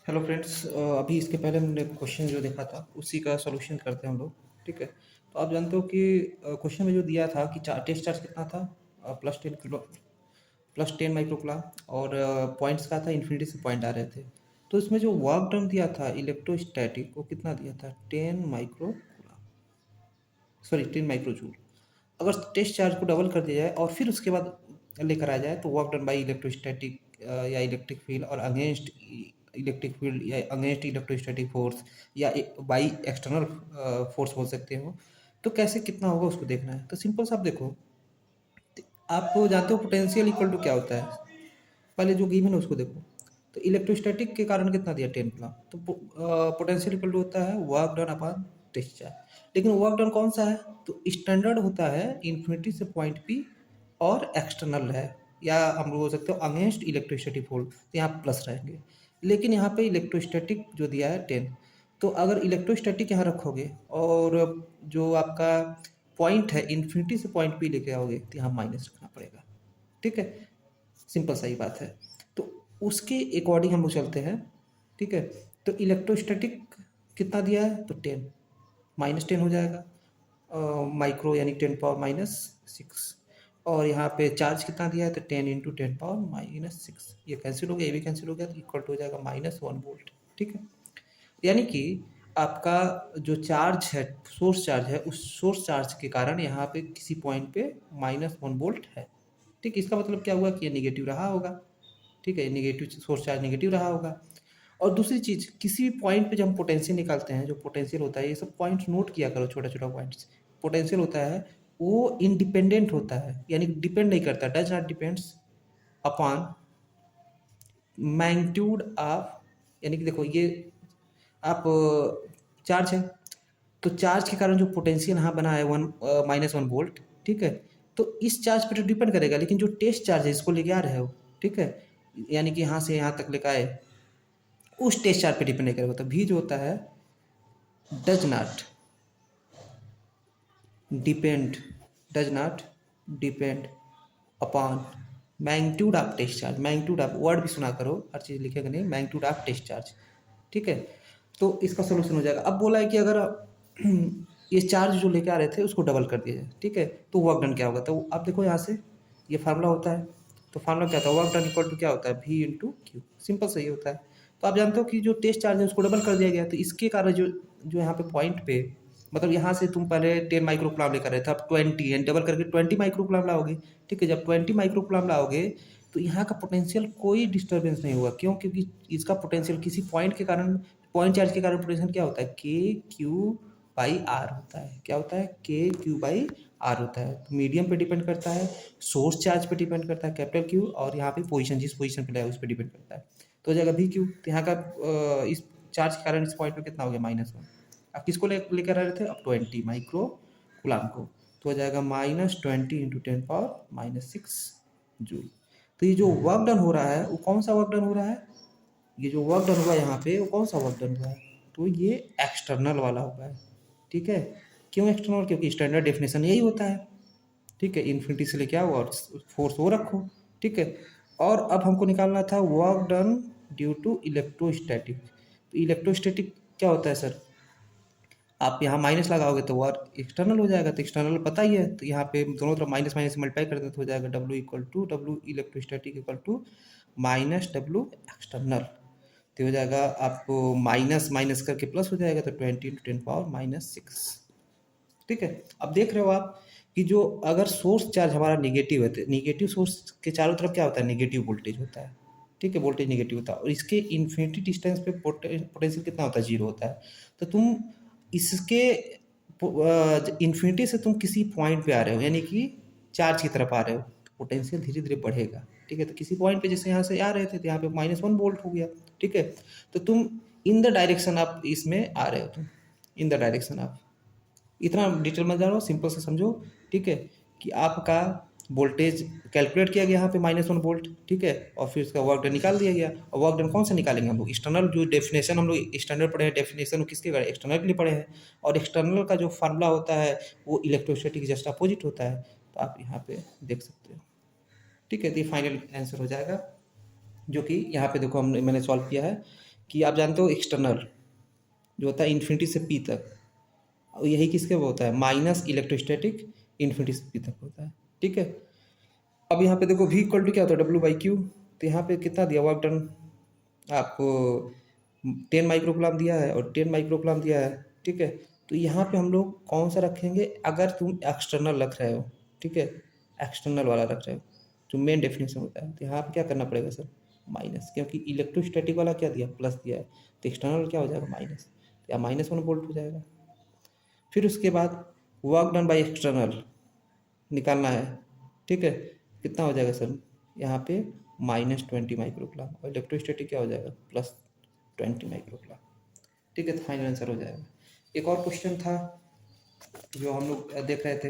Hello friends, अभी इसके पहले हमने क्वेश्चन जो देखा था उसी का सॉल्यूशन करते हैं हम लोग। ठीक है, तो आप जानते हो कि क्वेश्चन में जो दिया था कि टेस्ट चार्ज कितना था, +10 माइक्रोकुलाम, और पॉइंट्स का था इन्फिनिटी से पॉइंट आ रहे थे। तो इसमें जो वर्क डन दिया था इलेक्ट्रोस्टैटिक, वो कितना दिया था? 10 माइक्रो जूल। अगर टेस्ट चार्ज को डबल कर दिया जाए और फिर उसके बाद लेकर आ जाए तो वर्क डन बाई इलेक्ट्रोस्टैटिक या इलेक्ट्रिक फील्ड और अगेंस्ट इलेक्ट्रिक फील्ड या अगेंस्ट इलेक्ट्रोस्टैटिक फोर्स या बाई एक्सटर्नल फोर्स बोल सकते हो, तो कैसे कितना होगा उसको देखना है। तो सिंपल सा आप देखो, आप जानते हो पोटेंशियल इक्वल टू क्या होता है? पहले जो गिवन है उसको देखो। तो इलेक्ट्रोस्टैटिक के कारण कितना दिया? 10 कूलम। तो पोटेंशियल इक्वल टू होता है work done upon test charge. लेकिन वर्क डन कौन सा है? तो स्टैंडर्ड होता है इन्फिनिटी से पॉइंट पी, और एक्सटर्नल है, या हम लोग बोल सकते हो अगेंस्ट इलेक्ट्रोस्टैटिक फोर्स, तो यहाँ प्लस रहेंगे। लेकिन यहाँ पे इलेक्ट्रोस्टैटिक जो दिया है 10, तो अगर इलेक्ट्रोस्टैटिक यहाँ रखोगे और जो आपका पॉइंट है इन्फिनिटी से पॉइंट पी लेके आओगे तो यहाँ माइनस रखना पड़ेगा। ठीक है, सिंपल सही बात है। तो उसके अकॉर्डिंग हम लोग चलते हैं। ठीक है, तो इलेक्ट्रोस्टैटिक कितना दिया है? तो 10, -10 हो जाएगा, माइक्रो यानी 10 पावर -6। और यहाँ पे चार्ज कितना दिया है? तो 10 × 10 पावर -6। ये कैंसिल हो गया, ये भी कैंसिल हो गया, तो इक्वल टू हो जाएगा -1 वोल्ट। ठीक है, यानी कि आपका जो चार्ज है, सोर्स चार्ज है, उस सोर्स चार्ज के कारण यहाँ पे किसी पॉइंट पे -1 वोल्ट है। ठीक, इसका मतलब क्या हुआ कि ये निगेटिव रहा होगा। ठीक है, निगेटिव सोर्स चार्ज निगेटिव रहा होगा। और दूसरी चीज़, किसी भी पॉइंट पे जब हम पोटेंशियल निकालते हैं, जो पोटेंशियल होता है, ये सब पॉइंट्स नोट किया करो, छोटा छोटा पॉइंट्स। पोटेंशियल होता है वो इंडिपेंडेंट होता है, यानी डिपेंड नहीं करता, does not depends upon magnitude of, यानी कि देखो ये आप चार्ज है, तो चार्ज के कारण जो पोटेंशियल यहाँ बना है -1 वोल्ट। ठीक है, तो इस चार्ज पर तो डिपेंड करेगा, लेकिन जो टेस्ट चार्ज है इसको लेके आ रहे हो, ठीक है, यानी कि यहाँ से यहाँ तक लेकर आए, उस टेस्ट चार्ज पे डिपेंड नहीं करेगा। तो भी जो होता है does not depend does not depend upon magnitude of test charge. Magnitude of word भी सुना करो, हर चीज़ लिखेगा नहीं, मैग्नीट्यूड ऑफ टेस्ट चार्ज। ठीक है, तो इसका सोल्यूशन हो जाएगा। अब बोला है कि अगर ये चार्ज जो लेके आ रहे थे उसको डबल कर दिया जाए, ठीक है, तो वर्क डन क्या होगा? तो आप देखो यहाँ से ये फार्मूला होता है। तो फार्मूला क्या था? वर्क डन इक्वल टू क्या होता है? V × Q। सिंपल सही होता है। तो आप जानते हो कि जो टेस्ट चार्ज है उसको डबल कर दिया गया, तो इसके कारण जो जो यहाँ पे पॉइंट पे, मतलब यहाँ से तुम पहले 10 माइक्रो कूलम लेकर रहे थे, अब 20 एंड डबल करके 20 माइक्रो कूलम लाओगे। ठीक है, जब 20 माइक्रो कूलम लाओगे तो यहाँ का पोटेंशियल कोई डिस्टर्बेंस नहीं होगा। क्यों? क्योंकि इसका पोटेंशियल किसी पॉइंट के कारण, पॉइंट चार्ज के कारण पोटेंशियल क्या होता है? KQ/R होता है। क्या होता है? KQ/R होता है। तो मीडियम पे डिपेंड करता है, सोर्स चार्ज पे डिपेंड करता है कैपिटल Q, और यहाँ पे पोजीशन, जिस पोजीशन पे लाया उस पर डिपेंड करता है। तो हो जाएगा VQ। तो यहाँ का इस चार्ज के कारण इस पॉइंट पे कितना हो गया? -1। आप किसको लेकर आ रहे थे? अब 20 माइक्रो कूलम को। तो हो जाएगा -20 × 10 पावर -6 जूल। तो ये जो वर्क डन हो रहा है वो कौन सा वर्क डन हो रहा है? ये जो वर्क डन हुआ है यहाँ पे, वो कौन सा वर्क डन हुआ है? तो ये एक्सटर्नल वाला हुआ है। ठीक है, क्यों एक्सटर्नल? क्योंकि स्टैंडर्ड डेफिनेशन यही होता है। ठीक है, इन्फिनिटी से लेके आओ और फोर्स वो रखो। ठीक है, और अब हमको निकालना था work done due to electrostatic. तो इलेक्ट्रोस्टैटिक क्या होता है सर? आप यहाँ माइनस लगाओगे तो वर्क एक्सटर्नल हो जाएगा। तो एक्सटर्नल पता ही है, तो यहाँ पे दोनों तरफ माइनस माइनस मल्टीप्लाई कर दें तो हो जाएगा W electrostatic equal to -W external. तो हो जाएगा आपको माइनस माइनस करके प्लस हो जाएगा, तो 20 × 10 पावर -6। ठीक है, अब देख रहे हो आप कि जो अगर सोर्स चार्ज हमारा निगेटिव है, तो निगेटिव सोर्स के चारों तरफ क्या होता है? निगेटिव वोल्टेज होता है। ठीक है, वोल्टेज निगेटिव होता है, और इसके इन्फिनिटी डिस्टेंस पे पोटेंशियल कितना होता है? 0 होता है। तो तुम इसके इन्फिनिटी से तुम किसी पॉइंट पे आ रहे हो, यानी कि चार्ज की तरफ आ रहे हो, तो पोटेंशियल धीरे धीरे बढ़ेगा। ठीक है, तो किसी पॉइंट पे जैसे यहाँ से आ रहे थे तो यहाँ पे -1 वोल्ट हो गया। ठीक है, तो तुम इन द डायरेक्शन आप इसमें आ रहे हो, तुम इन द डायरेक्शन आप, इतना डिटेल में जानो, सिंपल से समझो। ठीक है, कि आपका वोल्टेज कैलकुलेट किया गया यहाँ पे -1 वोल्ट। ठीक है, और फिर उसका वर्क डन निकाल दिया गया। और वर्क डन कौन सा निकालेंगे हम लोग? एक्सटर्नल, जो डेफिनेशन हम लोग स्टैंडर्ड पढ़े हैं, डेफिनेशन किसके बारे? एक्सटर्नल के लिए पढ़े हैं। और एक्सटर्नल का जो फार्मूला होता है वो इलेक्ट्रोस्टैटिक जस्ट अपोजिट होता है। तो आप यहाँ पे देख सकते हो। ठीक है, तो ये फाइनल आंसर हो जाएगा, जो कि यहाँ पे देखो हमने मैंने सॉल्व किया है कि आप जानते हो एक्सटर्नल जो होता है इन्फिनिटी से पी तक, और यही किसके वो होता है माइनस इलेक्ट्रोस्टैटिक इन्फिनिटी से पी तक होता है। ठीक है, अब यहाँ पे देखो v इक्वल टू क्या होता है W/Q। तो यहाँ पे कितना दिया वर्क डन आपको 10 माइक्रोकुलाम दिया है और 10 माइक्रोकुलाम दिया है। ठीक है, तो यहाँ पे हम लोग कौन सा रखेंगे, अगर तुम एक्सटर्नल रख रहे हो, ठीक है, एक्सटर्नल वाला रख रहे हो जो मेन डेफिनेशन होता है, तो यहाँ पे क्या करना पड़ेगा सर माइनस, क्योंकि इलेक्ट्रोस्टैटिक वाला क्या दिया प्लस दिया है, तो एक्सटर्नल क्या हो जाएगा माइनस, तो यहाँ -1 वोल्ट हो जाएगा। फिर उसके बाद वर्क डन बाई एक्सटर्नल निकालना है। ठीक है, कितना हो जाएगा सर यहाँ पे -20 माइक्रोकुलाम, और इलेक्ट्रोस्टैटिक क्या हो जाएगा +20 माइक्रोकुलाम। ठीक है, तो फाइनल आंसर हो जाएगा। एक और क्वेश्चन था जो हम लोग देख रहे थे,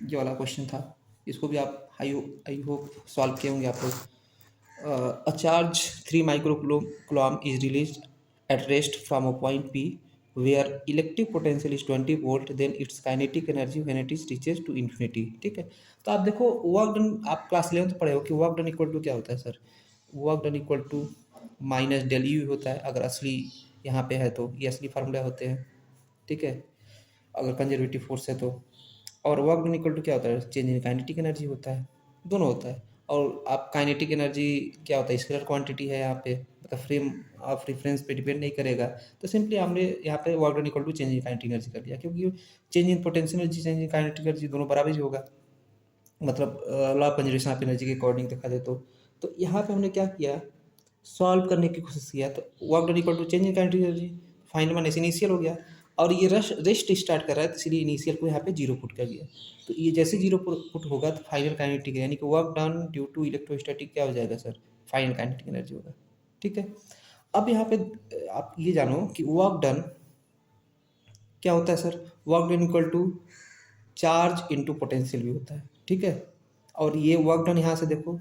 ये वाला क्वेश्चन था, इसको भी आप आई होप सॉल्व किए होंगे आप लोग। A charge 3 microcoulomb is release at rest from a point P where electric potential is 20 volt, then its kinetic energy when it is reaches to infinity। ठीक है, तो आप देखो वर्क डन, आप क्लास 11 पढ़े हो कि वर्क डन इक्वल टू क्या होता है sir, work done equal to minus del U होता है, अगर असली यहाँ पे है तो ये असली फार्मूला होते हैं। ठीक है, अगर कंजर्वेटिव फोर्स है तो, और वर्क डन इक्वल टू क्या होता है चेंज इन काइनेटिक एनर्जी होता है, दोनों होता है। और आप काइनेटिक एनर्जी क्या होता है स्केलर क्वांटिटी है यहाँ पे, मतलब फ्रेम ऑफ रेफरेंस पे डिपेंड नहीं करेगा, तो सिंपली हमने यहाँ पे work done equal to change in kinetic energy कर दिया, क्योंकि change in potential energy change in kinetic energy दोनों बराबर ही होगा, मतलब law of conservation of energy के अकॉर्डिंग देखा जाए तो यहाँ पे हमने क्या किया सॉल्व करने की कोशिश किया, तो work done equal to change in kinetic energy, final one ऐसे इनिशियल हो गया, और ये रेस्ट स्टार्ट कर रहा है, तो इसलिए इनिशियल को यहाँ पे जीरो पुट कर दिया। तो ये जैसे जीरो पुट होगा तो फाइनल काइनेटिक यानी कि work done due to electrostatic क्या हो जाएगा सर फाइनल काइनेटिक एनर्जी होगा। ठीक है, अब यहाँ पे आप ये जानो कि वर्क डन क्या होता है sir, work done equal to charge into potential भी होता है। ठीक है, और ये वर्क डन यहाँ से देखो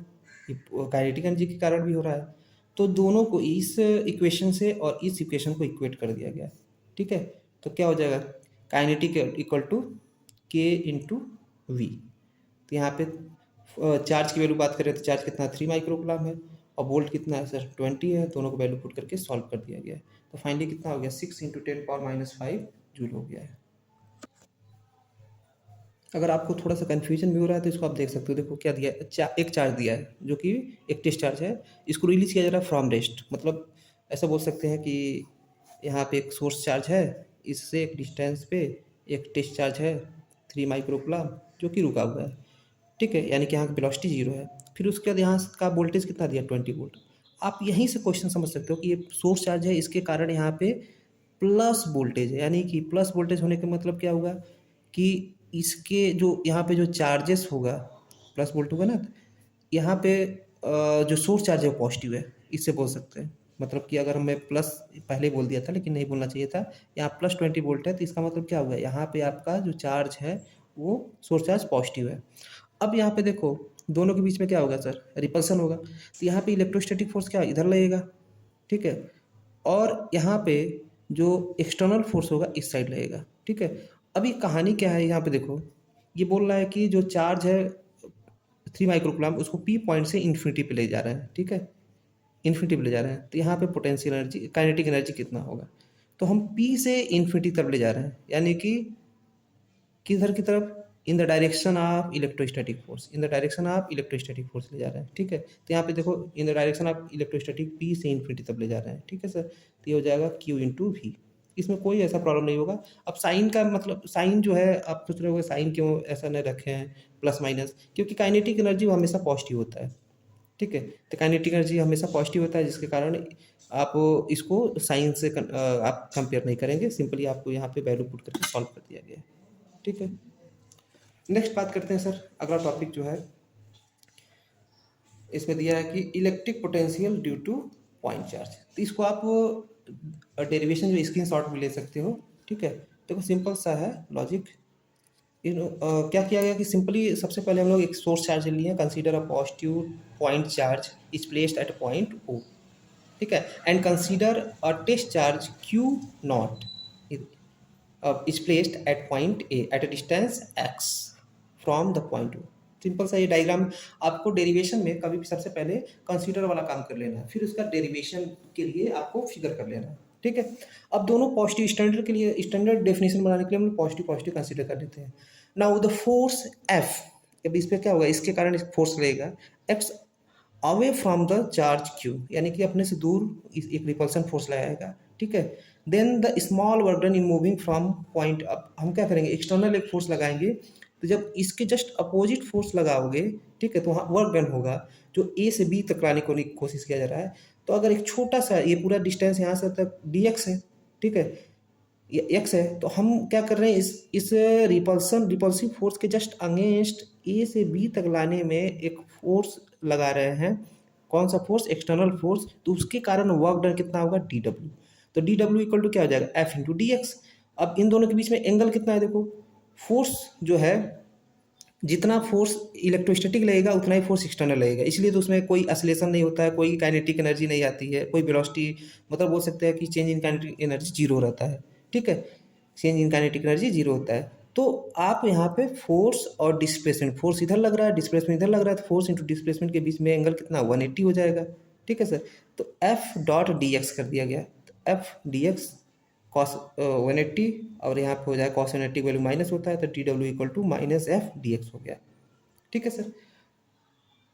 ये काइनेटिक एनर्जी के कारण भी हो रहा है, तो दोनों को इस इक्वेशन से और इस इक्वेशन को इक्वेट कर दिया गया। ठीक है, तो क्या हो जाएगा काइनेटिक इक्वल टू के इंटू वी। तो यहाँ पे चार्ज की वैल्यू बात करें तो चार्ज कितना 3 माइक्रोकुलाम है, और वोल्ट कितना है सर 20 है, दोनों को वैल्यू पुट करके सॉल्व कर दिया गया है। तो फाइनली कितना हो गया 6 × 10⁻⁵ जूल हो गया है। अगर आपको थोड़ा सा कन्फ्यूजन भी हो रहा है तो इसको आप देख सकते हो, देखो क्या दिया है एक चार्ज दिया है जो कि एक टेस्ट चार्ज है, इसको रिलीज किया जा रहा है फ्रॉम रेस्ट, मतलब ऐसा बोल सकते हैं कि यहाँ पे एक सोर्स चार्ज है, इससे एक डिस्टेंस पे एक टेस्ट चार्ज है 3 माइक्रोकुलाम जो कि रुका हुआ है। ठीक है, यानी कि यहाँ की वेलोसिटी 0 है। फिर उसके बाद यहाँ का वोल्टेज कितना दिया 20 वोल्ट। आप यहीं से क्वेश्चन समझ सकते हो कि ये सोर्स चार्ज है, इसके कारण यहाँ पे प्लस वोल्टेज है, यानी कि प्लस वोल्टेज होने का मतलब क्या होगा कि इसके जो यहाँ पे जो चार्जेस होगा प्लस वोल्ट होगा ना, यहाँ पे जो सोर्स चार्ज है वो पॉजिटिव है, इससे बोल सकते हैं। मतलब कि अगर हमें प्लस पहले बोल दिया था लेकिन नहीं बोलना चाहिए था, यहाँ +20 वोल्ट है, तो इसका मतलब क्या होगा यहाँ पे आपका जो चार्ज है वो सोर्स चार्ज पॉजिटिव है। अब यहाँ पे देखो दोनों के बीच में क्या होगा सर रिपल्सन होगा, तो यहाँ पे इलेक्ट्रोस्टैटिक फोर्स क्या इधर लगेगा। ठीक है, और यहाँ पे जो एक्सटर्नल फोर्स होगा इस साइड लगेगा। ठीक है, अभी कहानी क्या है यहाँ पे देखो, ये बोल रहा है कि जो चार्ज है 3 माइक्रोकुलाम उसको पी पॉइंट से इन्फिनिटी पे ले जा रहे हैं। ठीक है, इन्फिनिटी पे ले जा रहे हैं, तो यहाँ पे पोटेंशियल एनर्जी काइनेटिक एनर्जी कितना होगा, तो हम पी से इन्फिनिटी तरफ ले जा रहे हैं, यानी कि किधर की तरफ in the direction of electrostatic force, in the direction of electrostatic force ले जा रहे हैं। ठीक है, तो यहाँ पे देखो in the direction of electrostatic P से इन्फिनिटी तक ले जा रहे हैं। ठीक है सर, तो ये हो जाएगा क्यू इंटू वी, इसमें कोई ऐसा प्रॉब्लम नहीं होगा। अब साइन का मतलब साइन जो है आप सोच रहे होगे साइन क्यों ऐसा नहीं रखे हैं प्लस माइनस, क्योंकि काइनेटिक एनर्जी हमेशा पॉजिटिव होता है। ठीक है, तो काइनेटिक एनर्जी हमेशा पॉजिटिव होता है, जिसके कारण आप इसको साइन से आप कंपेयर नहीं करेंगे, सिंपली आपको यहाँ पे वैल्यू पुट करके सॉल्व कर दिया गया है। ठीक है, नेक्स्ट बात करते हैं सर, अगला टॉपिक जो है इसमें दिया है कि electric potential due two point charge. तो इसको आप डेरिवेशन जो स्क्रीनशॉट भी ले सकते हो। ठीक है, देखो सिंपल सा है लॉजिक, क्या किया गया कि सिंपली सबसे पहले हम लोग एक सोर्स चार्ज लिए, consider a positive point charge is placed at point O. ठीक है, and consider a test charge Q naught is placed at point A at a distance x from the point O। Simple सा ये diagram आपको derivation में कभी भी सबसे पहले कंसीडर वाला काम कर लेना है, फिर उसका डेरिवेशन के लिए आपको फिगर कर लेना है, ठीक है। अब दोनों पॉजिटिव स्टैंडर्ड के लिए, स्टैंडर्ड डेफिनेशन बनाने के लिए हम लोग पॉजिटिव पॉजिटिव कंसीडर कर लेते हैं। नाउ द फोर्स एफ, अब इस पर क्या होगा, इसके कारण फोर्स लगेगा x away from the charge Q, यानी कि अपने से दूर एक रिपल्सन फोर्स लगाएगा, ठीक है। Then the small work done in moving from point, अब हम क्या करेंगे, एक्सटर्नल एक फोर्स लगाएंगे, तो जब इसके जस्ट अपोजिट फोर्स लगाओगे, ठीक है, तो वहाँ वर्क डन होगा जो ए से बी तक लाने को कोशिश किया जा रहा है। तो अगर एक छोटा सा ये पूरा डिस्टेंस यहाँ से तक डी एक्स है, ठीक है, ये एक्स है, तो हम क्या कर रहे हैं, इस रिपल्सिव फोर्स के जस्ट अगेंस्ट ए से बी तक लाने में एक फोर्स लगा रहे हैं। कौन सा फोर्स, एक्सटर्नल फोर्स, तो उसके कारण वर्क डन कितना होगा, डी डब्ल्यू। तो डी डब्ल्यू इक्वल टू क्या हो जाएगा, एफ इंटू डी एक्स। अब इन दोनों के बीच में एंगल कितना है, देखो फोर्स जो है, जितना फोर्स इलेक्ट्रोस्टैटिक लगेगा उतना ही फोर्स एक्सटर्नल लगेगा, इसलिए तो उसमें कोई असलेशन नहीं होता है, कोई काइनेटिक एनर्जी नहीं आती है, कोई वेलोसिटी, मतलब बोल सकते हैं कि change in kinetic energy zero रहता है, ठीक है, change in kinetic energy zero होता है। तो आप यहाँ पे फोर्स और डिस्प्लेसमेंट, फोर्स इधर लग रहा है, डिस्प्लेसमेंट इधर लग रहा है, तो फोर्स इंटू डिस्प्लेसमेंट के बीच में एंगल कितना 180 हो जाएगा, ठीक है सर। तो एफ डॉट डी एक्स कर दिया गया, तो एफ डी एक्स कॉस 180, और यहाँ पे हो जाए कॉस 180 वैल्यू माइनस होता है, तो D W equal to minus F D X हो गया, ठीक है सर।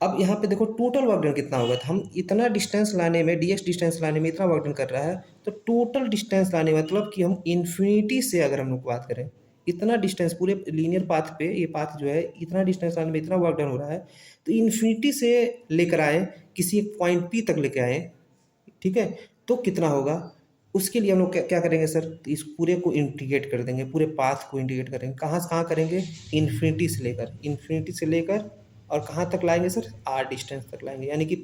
अब यहाँ पे देखो टोटल वर्क डन कितना होगा, तो हम इतना डिस्टेंस लाने में, डी एक्स डिस्टेंस लाने में इतना वर्क डन कर रहा है, तो टोटल डिस्टेंस लाने में मतलब कि हम इन्फिनिटी से अगर हम लोग बात करें, इतना डिस्टेंस पूरे लीनियर पाथ पे, ये पाथ जो है, इतना डिस्टेंस लाने में इतना वर्क डन हो रहा है, तो इन्फिनिटी से लेकर आए, किसी एक पॉइंट पी तक लेकर आए, ठीक है, तो कितना होगा, उसके लिए हम लोग क्या क्या करेंगे सर, तो इस पूरे को इंटीग्रेट कर देंगे, पूरे पाथ को इंटीग्रेट करेंगे, कहाँ से कहाँ करेंगे, इन्फिनिटी से लेकर और कहाँ तक लाएंगे सर, आर डिस्टेंस तक लाएंगे, यानी कि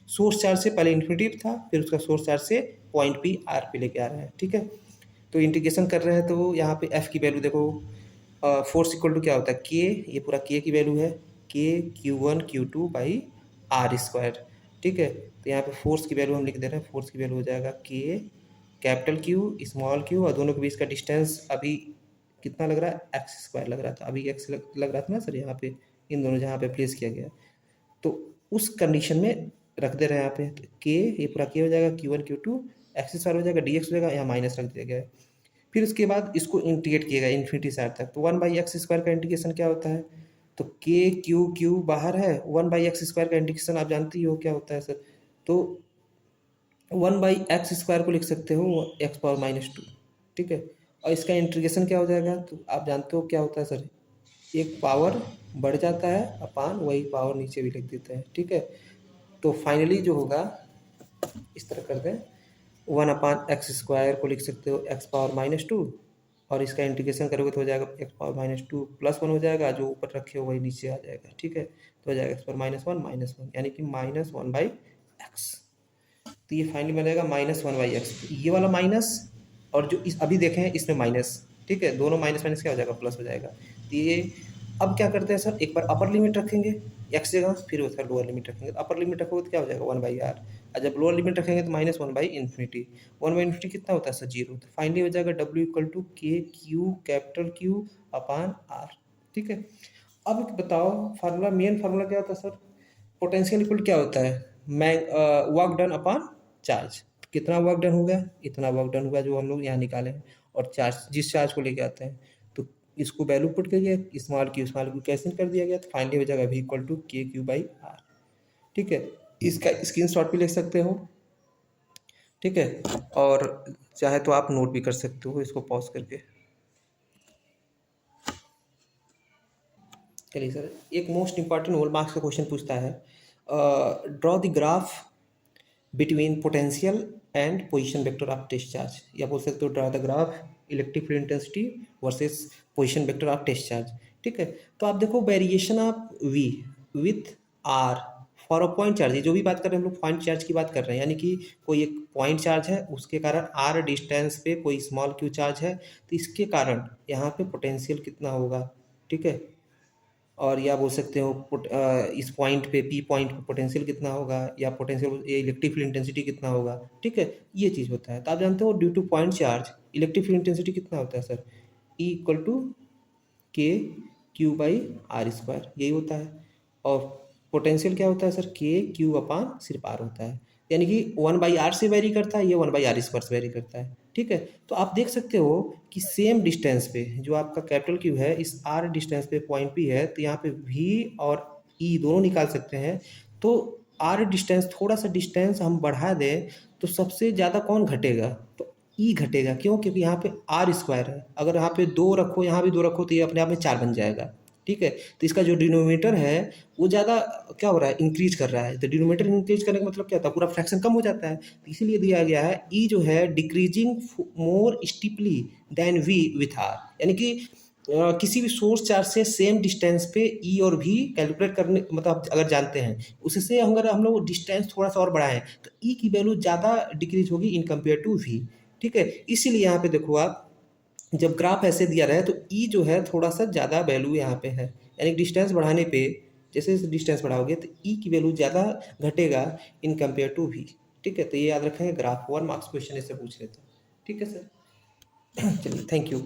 सोर्स चार्ज से पहले इन्फिनिटी था, फिर उसका सोर्स चार्ज से पॉइंट पी आर पे लेके आ रहे हैं, ठीक है। तो इंटीग्रेशन कर रहे हैं, तो यहाँ पे एफ की वैल्यू देखो, फोर्स इक्वल टू क्या होता है, के, ये पूरा के की वैल्यू है, K Q one Q two by R square, ठीक है। तो यहाँ पे फोर्स की वैल्यू हम लिख दे रहे हैं, फोर्स की वैल्यू हो जाएगा के कैपिटल क्यू स्मॉल क्यू, और दोनों के बीच का डिस्टेंस अभी कितना लग रहा है, एक्स स्क्वायर लग रहा था, अभी एक्स लग रहा था ना सर, यहाँ पे इन दोनों जहाँ पे प्लेस किया गया, तो उस कंडीशन में रख दे रहे हैं यहाँ पे, तो के, ये पूरा के हो जाएगा, Q one Q two, X square हो जाएगा, डी एक्स हो जाएगा, यहाँ माइनस रख दिया गया है। फिर उसके बाद इसको इंटीग्रेट किएगा इन्फिनिटी से आर तक, तो 1/x² का इंटीग्रेशन क्या होता है, तो के क्यू क्यू बाहर है, 1/x² का इंटीग्रेशन आप जानती हो क्या होता है सर, तो 1/x² को लिख सकते हो एक्स पावर माइनस टू, ठीक है। और इसका इंटीग्रेशन क्या हो जाएगा, तो आप जानते हो क्या होता है सर, एक पावर बढ़ जाता है अपान वही पावर नीचे भी लिख देते हैं, ठीक है। तो फाइनली जो होगा, इस तरह कर दें, 1/x² को लिख सकते हो एक्स पावर माइनस टू, और इसका इंटीग्रेशन करोगे तो हो जाएगा x power minus two plus one हो जाएगा, जो ऊपर रखे हो वही नीचे आ जाएगा, ठीक है। तो हो जाएगा एक्स पावर -1 यानी कि -1/x, तो ये फाइनली बनेगा -1/x, ये वाला माइनस, और जो इस अभी देखें इसमें माइनस, ठीक है, दोनों माइनस माइनस क्या हो जाएगा, प्लस हो जाएगा। तो ये अब क्या करते हैं सर, एक बार अपर लिमिट रखेंगे एक्स जगह, फिर उसका लोअर लिमिट रखेंगे, तो अपर लिमिट रखोगे तो क्या हो जाएगा 1/r, और जब लोअर लिमिट रखेंगे तो -1/इन्फिनिटी, 1/इन्फिनिटी कितना होता है सर, जीरो, तो फाइनली हो जाएगा W equal to K Q capital Q upon R, ठीक है। अब बताओ फार्मूला, मेन फार्मूला क्या होता है सर, पोटेंशियल इक्वल क्या होता है, मैं वर्क डन अपॉन चार्ज, कितना वर्क डन हो गया, इतना वर्क डन हुआ जो हम लोग यहाँ निकाले हैं, और चार्ज, जिस चार्ज को लेके आते हैं, तो इसको वैल्यू पुट करिए, स्मॉल क्यू कैंसिल कर दिया गया, तो फाइनली हो जाएगा we equal to K Q by are, ठीक है। इसका स्क्रीनशॉट भी ले सकते हो, ठीक है, और चाहे तो आप नोट भी कर सकते हो इसको पॉज करके। चलिए सर, एक मोस्ट इंपॉर्टेंट 1 मार्क्स का क्वेश्चन पूछता है, draw the graph between potential and position vector of test charge, या बोल सकते हो draw the graph electric field intensity versus position vector of test charge, ठीक है। तो आप देखो variation of V with R for a point charge, जो भी बात कर रहे हैं हम लोग पॉइंट चार्ज की बात कर रहे हैं, यानी कि कोई एक पॉइंट चार्ज है, उसके कारण आर डिस्टेंस पे कोई स्मॉल क्यू चार्ज है, तो इसके कारण यहाँ पे पोटेंशियल कितना होगा, ठीक है। और या बोल सकते हो इस पॉइंट पे, पी पॉइंट पे पोटेंशियल कितना होगा, या पोटेंशियल इलेक्ट्रिक फील्ड इंटेंसिटी कितना होगा, ठीक है, ये चीज़ होता है। तो आप जानते हो due two point charge electric field intensity कितना होता है sir, E equal to K Q by R square, यही होता है। और पोटेंशियल क्या होता है सर, के क्यू अपान सिर्फ आर होता है, यानी कि 1/r से वेरी करता है, ये 1/r² से वेरी करता है। ठीक है, तो आप देख सकते हो कि सेम डिस्टेंस पे जो आपका कैपिटल क्यू है, इस आर डिस्टेंस पे पॉइंट पी है, तो यहाँ पे वी और ई दोनों निकाल सकते हैं। तो आर डिस्टेंस, थोड़ा सा डिस्टेंस हम बढ़ा दें तो सबसे ज़्यादा कौन घटेगा, तो ई घटेगा। क्यों? क्योंकि यहाँ पे r² है, अगर यहाँ पे 2 रखो, यहाँ भी 2 रखो, तो ये अपने आप में 4 बन जाएगा। ठीक है, तो इसका जो डिनोमिनेटर है वो ज़्यादा क्या हो रहा है, इंक्रीज कर रहा है। तो डिनोमिनेटर इंक्रीज करने का मतलब क्या होता है, पूरा फ्रैक्शन कम हो जाता है। तो इसीलिए दिया गया है ई जो है decreasing more steeply than V with R, यानी कि किसी भी सोर्स चार्ज से सेम डिस्टेंस पे ई और वी कैलकुलेट करने, मतलब अगर जानते हैं उससे, अगर हम लोग डिस्टेंस थोड़ा सा और बढ़ाएं तो ई की वैल्यू ज़्यादा डिक्रीज होगी इन कंपेयर टू वी। ठीक है, इसीलिए यहाँ पे देखो आप, जब ग्राफ ऐसे दिया रहा है तो ई जो है थोड़ा सा ज़्यादा वैल्यू यहाँ पे है, यानी डिस्टेंस बढ़ाने पे, जैसे जैसे डिस्टेंस बढ़ाओगे तो ई की वैल्यू ज़्यादा घटेगा इन कंपेयर टू वी। ठीक है, तो ये याद रखेंगे, ग्राफ 1 मार्क्स क्वेश्चन इससे पूछ लेते हैं। ठीक है सर, चलिए, थैंक यू।